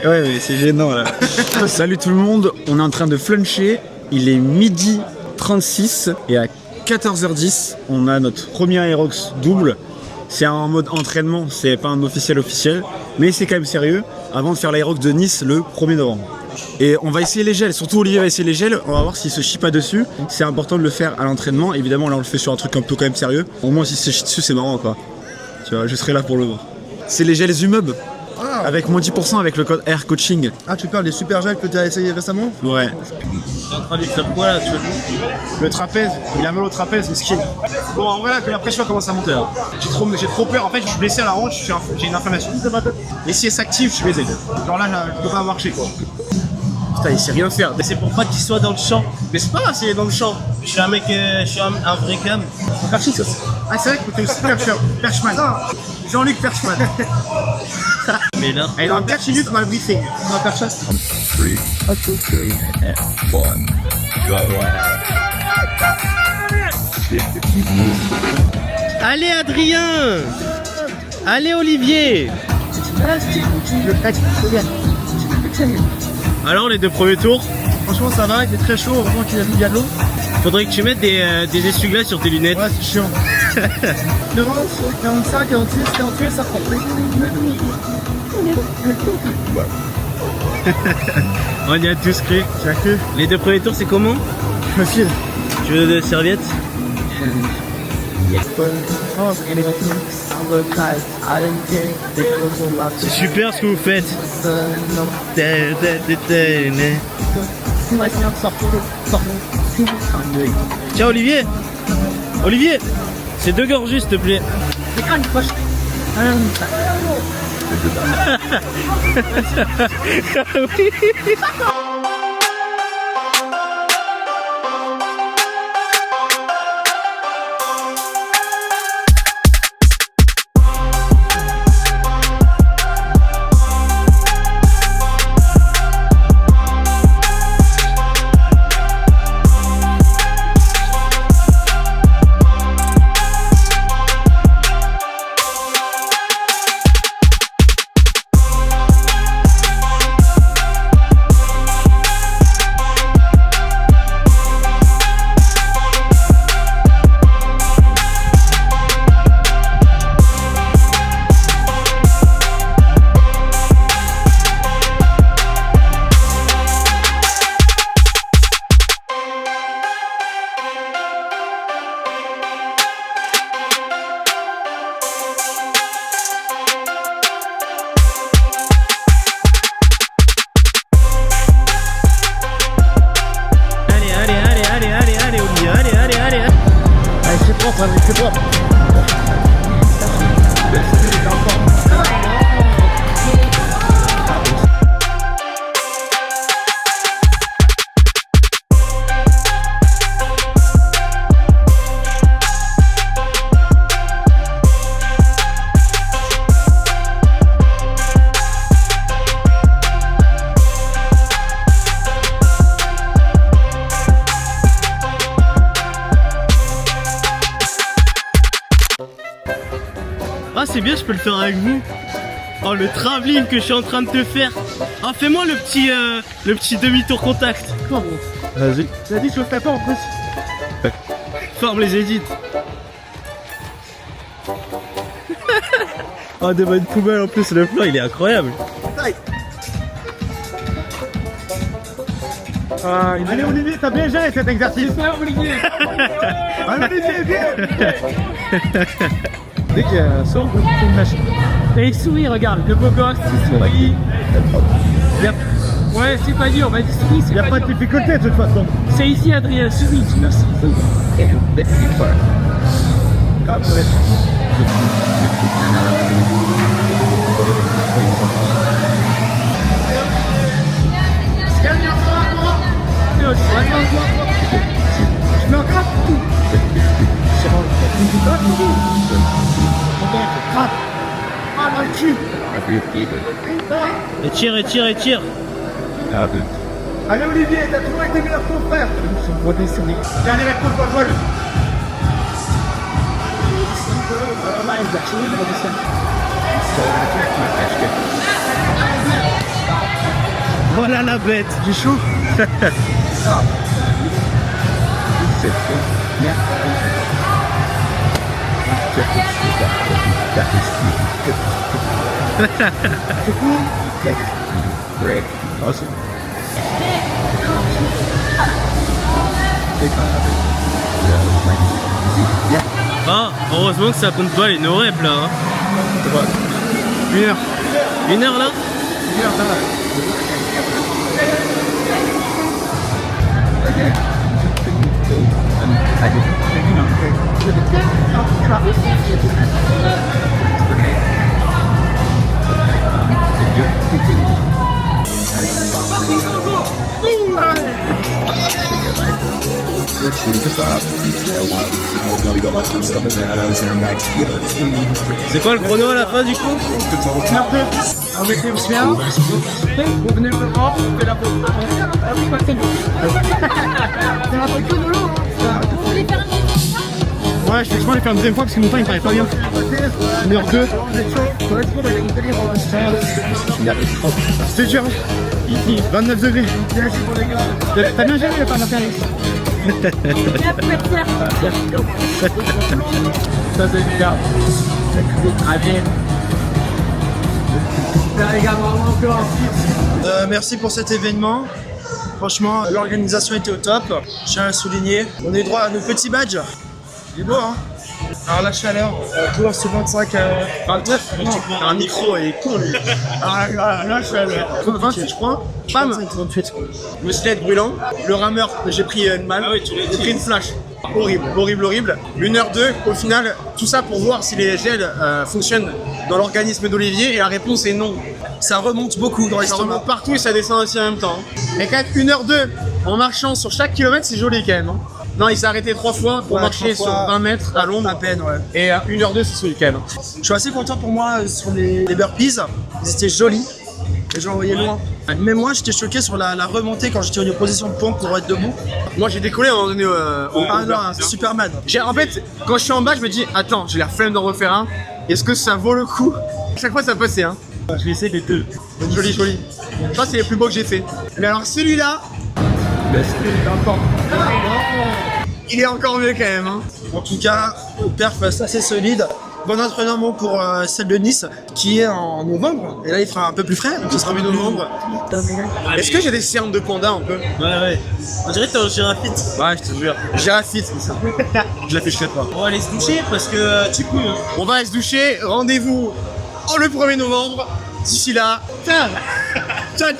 Ouais, mais c'est gênant là. Salut tout le monde, on est en train de fluncher. Il est midi 36 et à 14h10, on a notre premier Aerox double. C'est en mode entraînement, c'est pas un officiel, mais c'est quand même sérieux. Avant de faire l'Aerox de Nice le 1er novembre. Et on va essayer les gels, surtout Olivier va essayer les gels, on va voir s'il se chie pas dessus. C'est important de le faire à l'entraînement, évidemment là on le fait sur un truc un peu quand même sérieux. Au moins s'il se chie dessus c'est marrant quoi. Tu vois, je serai là pour le voir. C'est les gels Zumub, avec moins 10% avec le code Air Coaching. Ah, tu parles des super gels que tu as essayé récemment? Ouais. T'es en train de faire quoi là, tu vois? Le trapèze, il a mal au trapèze, mesquin. Bon, en vrai, là, que la pression commence à monter là. J'ai trop peur. En fait, je suis blessé à la hanche, j'ai une inflammation. Et si elle s'active, je suis baisé. Genre là, je peux pas marcher quoi. Putain, il sait rien faire. Mais c'est pour pas qu'il soit dans le champ. Mais c'est pas grave s'il est dans le champ. Je suis un mec, je suis un vrai cam. Perchis, ah, c'est vrai que t'es aussi Perchman. Jean-Luc Perchman. Mais là, Et dans 4 minutes, on va le briefer. On va faire ça. 3, 2, 1, go. allez Adrien, allez Olivier. Alors les deux premiers tours, Franchement, ça va, il est très chaud, heureusement qu'il a mis de l'eau. faudrait que tu mettes des essuie-glaces sur tes lunettes. Ouais, c'est chiant. 40, 45, 46, 48, ça prend. On y a tous cru. J'ai cru. Les deux premiers tours c'est comment? Je me file. Tu veux des serviettes? C'est super ce que vous faites. Tiens Olivier, Olivier, c'est 2 gorgées s'il te plaît. Allez Olivier, allez. Allez, c'est propre, André, c'est propre. Ah c'est bien, je peux le faire avec vous. Oh le travelling que je suis en train de te faire. Ah fais-moi le petit demi-tour contact. Vas-y. Tu as dit que je le fais pas en plus. Forme les édits. Oh devant une poubelle en plus, le plan il est incroyable. Allez Olivier, t'as bien géré cet exercice. Olivier. Allez Olivier, viens. Dès qu'il y a un son, c'est une machine. Et il sourit, regarde, le beau gosse, il sourit. Ouais, c'est pas dur, vas-y, souris. Il n'y a pas de difficulté de toute façon. C'est ici, Adrien, souris. Merci. Je mets en grappe. C'est bon. Grappe. Ah, dans le cul. Étire. Allez Olivier, t'as toujours été meilleur que ton frère. Viens allez mettre ton vol. Voilà la bête. J'ai chaud. Ah, heureusement que ça compte pas les no-reps là. Hein. 1 heure. 1 heure là? C'est quoi le chrono à la fin du coup? Avec les chiens, vous venez me voir, c'est la peau. Ouais, je vais faire une deuxième fois parce que mon temps il paraît pas bien. 1h02. C'était dur. 29 degrés. T'as bien géré le pain d'intérêt. Ça c'est bien. Allez. Merci pour cet événement. Franchement, l'organisation était au top. Je tiens à le souligner. On a eu droit à nos petits badges. Il est beau, hein? Alors la chaleur, couleur sur 25 29. Un micro, il est con lui. La chaleur. 28 je crois. Bam 28. Mousselette brûlant. Le rameur, j'ai pris une malle. Ah oui, j'ai pris une flash. Horrible, horrible, horrible. 1h02, au final, tout ça pour voir si les gels fonctionnent dans l'organisme d'Olivier et la réponse est non. Ça remonte beaucoup dans Ça l'estomac. remonte partout et ça descend aussi en même temps. Et quand même 1h02 en marchant sur chaque kilomètre, c'est joli quand même. Hein. Non, il s'est arrêté 3 fois pour Ouais, marcher 3 sur fois. 20 mètres à l'ombre. À peine, ouais. Et 1h02, c'est joli quand même. Je suis assez content pour moi sur les burpees. Ils étaient jolis. Et je l'envoyais loin. Mais moi, j'étais choqué sur la remontée quand j'étais en position de pompe pour être debout. Moi, j'ai décollé à un moment donné au Ah non, c'est Superman. En fait, quand je suis en bas, je me dis, attends, j'ai la flemme d'en refaire un. Est-ce que ça vaut le coup? À chaque fois, ça passait. Hein. Je vais essayer les deux. Joli, joli. Ça, c'est les plus beaux que j'ai fait. Mais alors, celui-là, il est encore mieux quand même. Hein. En tout cas, perf assez solide. Bon entraînement pour celle de Nice qui est en novembre. Et là, il fera un peu plus frais, donc ce sera mi-novembre. Est-ce que j'ai des cernes de panda un peu? Ouais. On dirait que t'es en giraffite. Ouais, je te jure. Giraffite, c'est ça. Je l'afficherai pas. On va aller se doucher parce que tu couilles. Hein. On va aller se doucher. Rendez-vous le 1er novembre. D'ici là, ciao, ciao.